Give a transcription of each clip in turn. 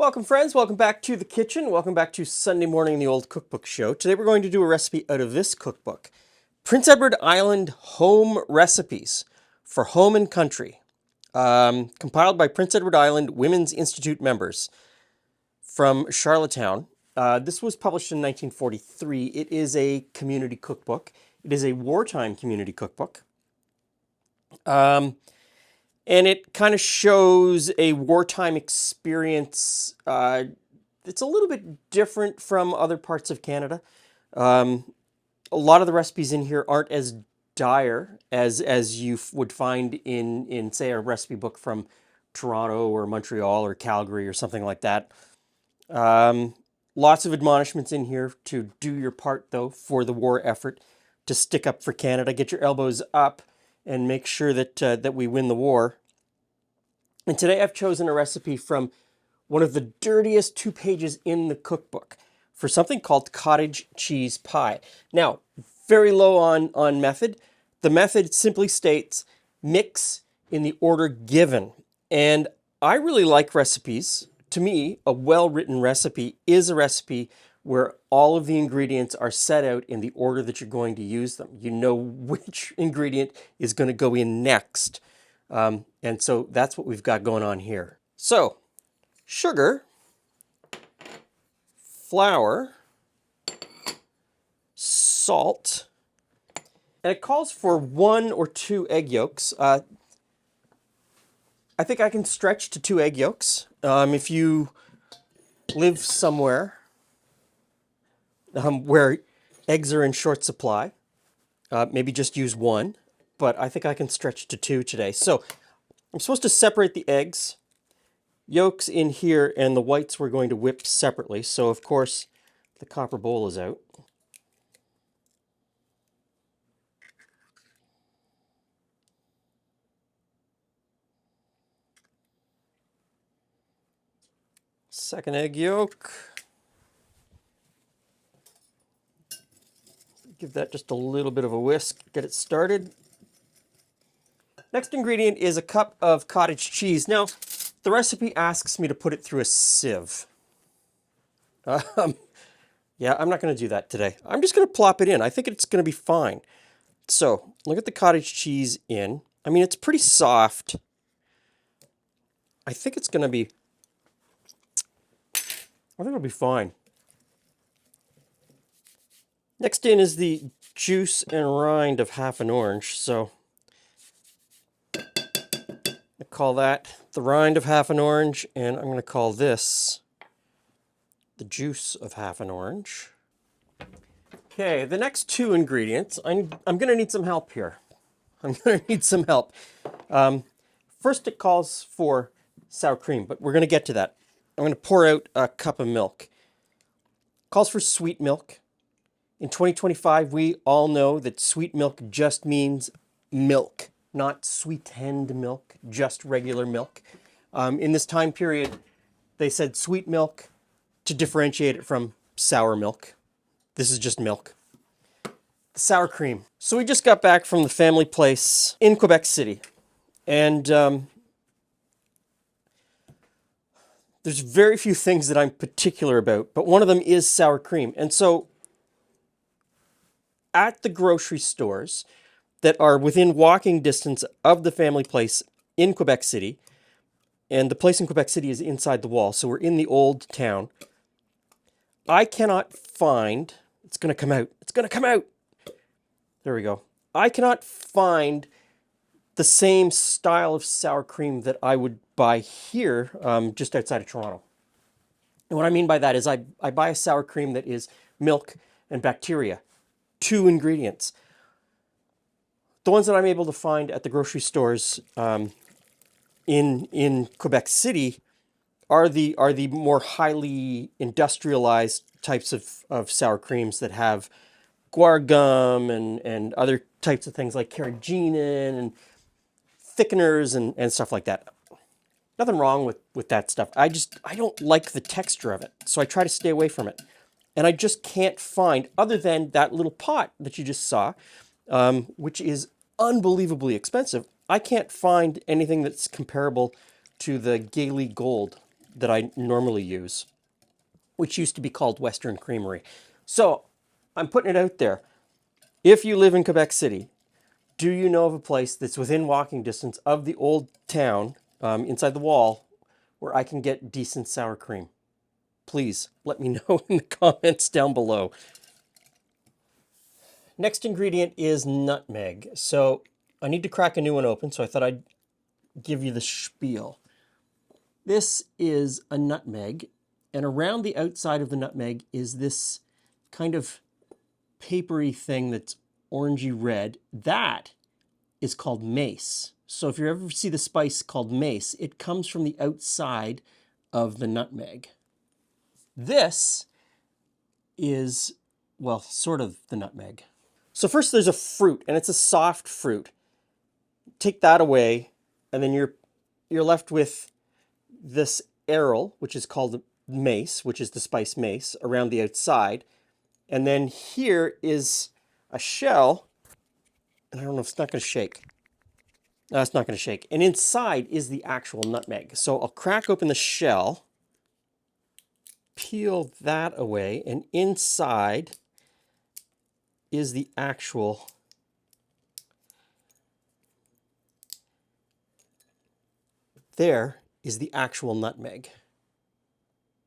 Welcome friends, welcome back to the kitchen, welcome back to Sunday Morning the Old Cookbook Show. Today we're going to do a recipe out of this cookbook. Prince Edward Island Home Recipes for Home and Country. Compiled by Prince Edward Island Women's Institute members from Charlottetown. This was published in 1943. It is a community cookbook. It is a wartime community cookbook. And it kind of shows a wartime experience. It's a little bit different from other parts of Canada. A lot of the recipes in here aren't as dire as you would find in say a recipe book from Toronto or Montreal or Calgary or something like that. Lots of admonishments in here to do your part though for the war effort, to stick up for Canada, get your elbows up, and make sure that that we win the war. And today I've chosen a recipe from one of the dirtiest 2 pages in the cookbook for something called cottage cheese pie. Now, very low on method. The method simply states mix in the order given. And I really like recipes. To me, a well-written recipe is a recipe where all of the ingredients are set out in the order that you're going to use them. You know which ingredient is going to go in next. And so that's what we've got going on here. So, sugar, flour, salt, and it calls for 1 or 2 egg yolks. I think I can stretch to 2 egg yolks. If you live somewhere where eggs are in short supply, maybe just use 1, but I think I can stretch to 2 today. So I'm supposed to separate the eggs, yolks in here, and the whites we're going to whip separately. So of course the copper bowl is out. Second egg yolk. Give that just a little bit of a whisk, get it started. Next ingredient is a cup of cottage cheese. Now, the recipe asks me to put it through a sieve. Yeah, I'm not going to do that today. I'm just going to plop it in. I think it's going to be fine. So, look at the cottage cheese in. I mean, it's pretty soft. I think it's going to be... I think it'll be fine. Next in is the juice and rind of half an orange. So, I call that the rind of half an orange, and I'm going to call this the juice of half an orange. Okay, the next 2 ingredients, I'm going to need some help here. I'm going to need some help. First it calls for sour cream, but we're going to get to that. I'm going to pour out a cup of milk. Calls for sweet milk. In 2025, we all know that sweet milk just means milk, not sweetened milk, just regular milk. In this time period, they said sweet milk to differentiate it from sour milk. This is just milk. Sour cream. So we just got back from the family place in Quebec City. And there's very few things that I'm particular about, but one of them is sour cream. And so at the grocery stores that are within walking distance of the family place in Quebec City, and the place in Quebec City is inside the wall, so we're in the old town, I cannot find... It's going to come out. It's going to come out. There we go. I cannot find the same style of sour cream that I would buy here just outside of Toronto. And what I mean by that is I buy a sour cream that is milk and bacteria. 2 ingredients. The ones that I'm able to find at the grocery stores in Quebec City are the more highly industrialized types of sour creams that have guar gum and other types of things like carrageenan and thickeners and stuff like that. Nothing wrong with that stuff. I don't like the texture of it, so I try to stay away from it. And I just can't find, other than that little pot that you just saw, which is unbelievably expensive, I can't find anything that's comparable to the Gailey Gold that I normally use, which used to be called Western Creamery. So I'm putting it out there. If you live in Quebec City, do you know of a place that's within walking distance of the old town, inside the wall, where I can get decent sour cream? Please let me know in the comments down below. Next ingredient is nutmeg. So I need to crack a new one open, so I thought I'd give you the spiel. This is a nutmeg, and around the outside of the nutmeg is this kind of papery thing that's orangey red. That is called mace. So if you ever see the spice called mace, it comes from the outside of the nutmeg. This is, well, sort of the nutmeg. So first there's a fruit, and it's a soft fruit. Take that away, and then you're left with this aril, which is called mace, which is the spice mace, around the outside. And then here is a shell, and I don't know if it's not going to shake. No, it's not going to shake. And inside is the actual nutmeg. So I'll crack open the shell, peel that away, and inside is the actual there is the actual nutmeg.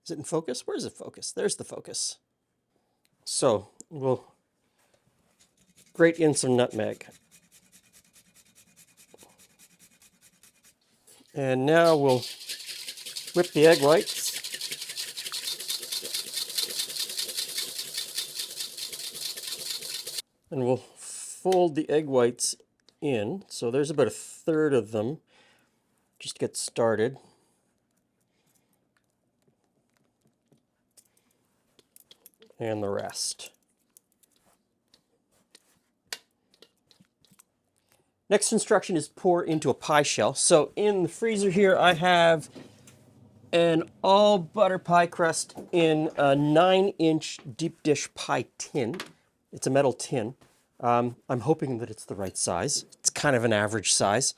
Is it in focus? Where is it focus? There's the focus. So we'll grate in some nutmeg. And now we'll whip the egg whites. And we'll fold the egg whites in. So there's about a third of them. Just get started. And the rest. Next instruction is pour into a pie shell. So in the freezer here, I have an all butter pie crust in a 9-inch deep dish pie tin. It's a metal tin. I'm hoping that it's the right size. It's kind of an average size.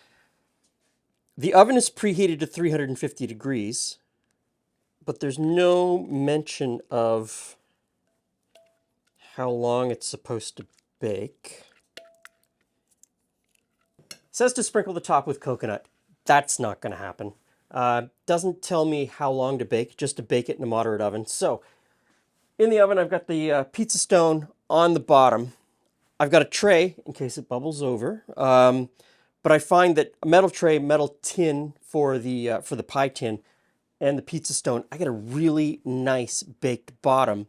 The oven is preheated to 350 degrees, but there's no mention of how long it's supposed to bake. It says to sprinkle the top with coconut. That's not going to happen. Doesn't tell me how long to bake, just to bake it in a moderate oven. So in the oven, I've got the pizza stone on the bottom. I've got a tray in case it bubbles over. But I find that a metal tray, metal tin for the pie tin, and the pizza stone, I get a really nice baked bottom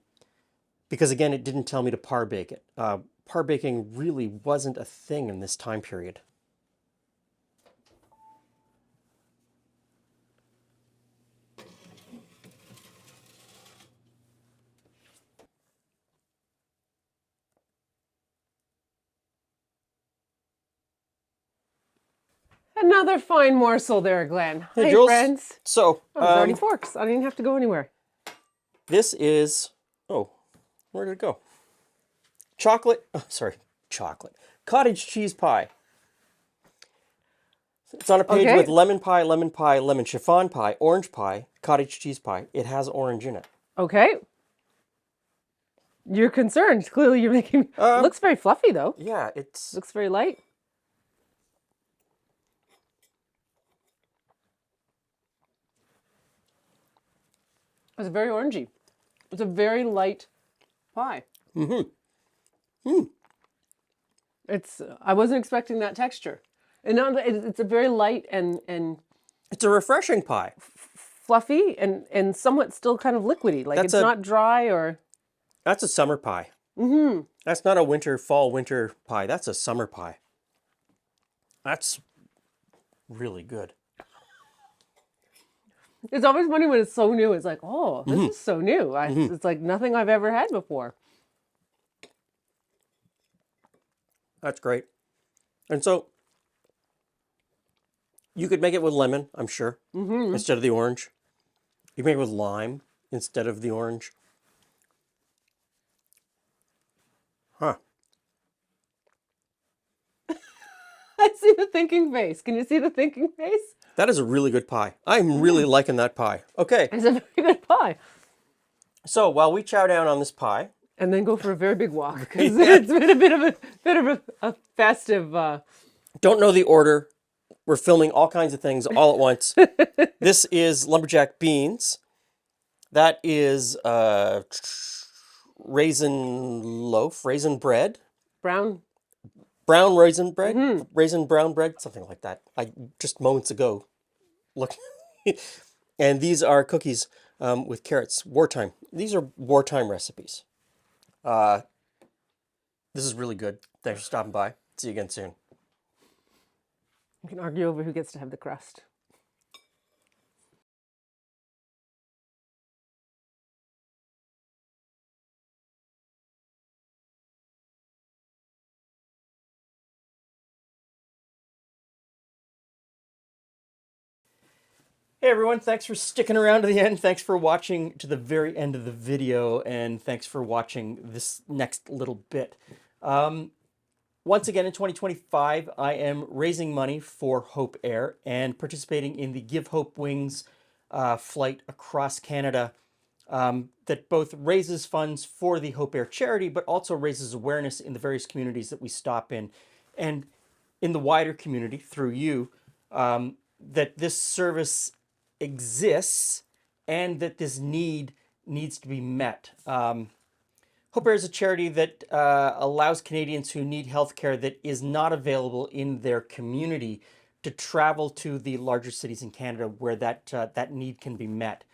because, again, it didn't tell me to par bake it. Par baking really wasn't a thing in this time period. Another fine morsel there, Glenn. Hey, Jules. friends. So, Oh, there's already forks. I didn't have to go anywhere. This is, oh, where did it go? Chocolate. Cottage cheese pie. It's on a page Okay. with lemon pie, lemon chiffon pie, orange pie, cottage cheese pie. It has orange in it. Okay. You're concerned. Clearly you're making... looks very fluffy, though. Yeah, it's... Looks very light. It's very orangey. It's a very light pie. I wasn't expecting that texture. And now it's a very light and It's a refreshing pie. fluffy and somewhat still kind of liquidy. Like it's not dry or... That's a summer pie. That's not a winter pie. That's a summer pie. That's really good. It's always funny when it's so new. It's like, oh, this is so new. It's like nothing I've ever had before. That's great. And so you could make it with lemon, I'm sure, instead of the orange. You can make it with lime instead of the orange. Huh. I see the thinking face. Can you see the thinking face? That is a really good pie. I'm really liking that pie. Okay, It's a very good pie. so while we chow down on this pie, And then go for a very big walk because Yeah. it's been a bit of a festive. don't know the order. We're filming all kinds of things all at once. This is lumberjack beans. That is raisin loaf, raisin bread, Brown. brown raisin bread, raisin brown bread, something like that. I just moments ago look, and these are cookies with carrots. Wartime. These are wartime recipes. This is really good. Thanks for stopping by. See you again soon. You can argue over who gets to have the crust. Hey everyone, thanks for sticking around to the end. Thanks for watching to the very end of the video, and thanks for watching this next little bit. Once again, in 2025, I am raising money for Hope Air and participating in the Give Hope Wings flight across Canada that both raises funds for the Hope Air charity, but also raises awareness in the various communities that we stop in, and in the wider community through you, that this service exists and that this need needs to be met. Hope Air is a charity that allows Canadians who need healthcare that is not available in their community to travel to the larger cities in Canada where that need can be met.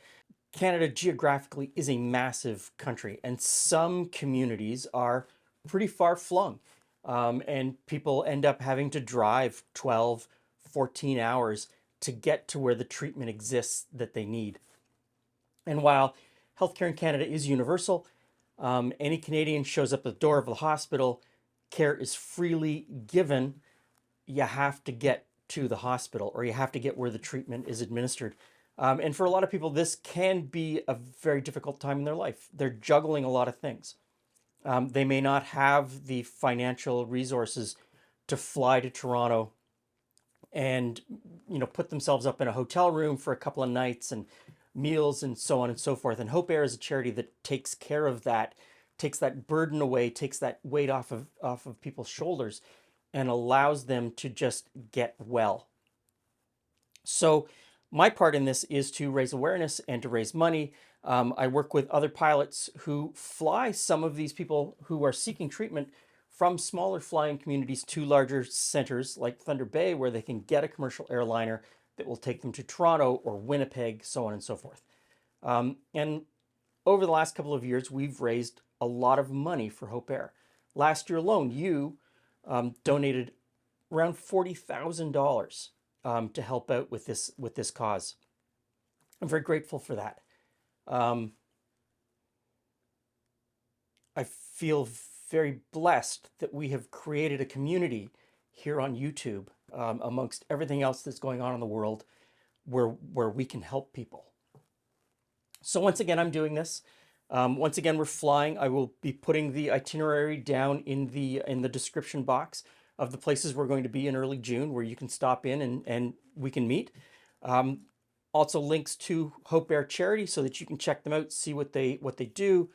Canada geographically is a massive country, and some communities are pretty far flung. And people end up having to drive 12, 14 hours to get to where the treatment exists that they need. And while healthcare in Canada is universal, any Canadian shows up at the door of the hospital, care is freely given. You have to get to the hospital, or you have to get where the treatment is administered. And for a lot of people, this can be a very difficult time in their life. They're juggling a lot of things. They may not have the financial resources to fly to Toronto and put themselves up in a hotel room for a couple of nights and meals and so on and so forth. And Hope Air is a charity that takes care of that, takes that burden away, takes that weight off of people's shoulders, and allows them to just get well. So my part in this is to raise awareness and to raise money. I work with other pilots who fly some of these people who are seeking treatment from smaller flying communities to larger centers like Thunder Bay, where they can get a commercial airliner that will take them to Toronto or Winnipeg, so on and so forth. And over the last couple of years, we've raised a lot of money for Hope Air. Last year alone, you donated around $40,000 to help out with this cause. I'm very grateful for that. I feel very blessed that we have created a community here on YouTube, amongst everything else that's going on in the world, where we can help people. So once again, I'm doing this. Once again, we're flying. I will be putting the itinerary down in the description box of the places we're going to be in early June, where you can stop in and we can meet. Also links to Hope Air Charity so that you can check them out, see what they do.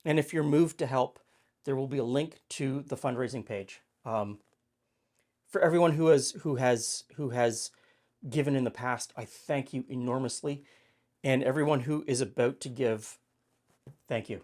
And if you're moved to help, there will be a link to the fundraising page. For everyone who has given in the past, I thank you enormously. And everyone who is about to give, thank you.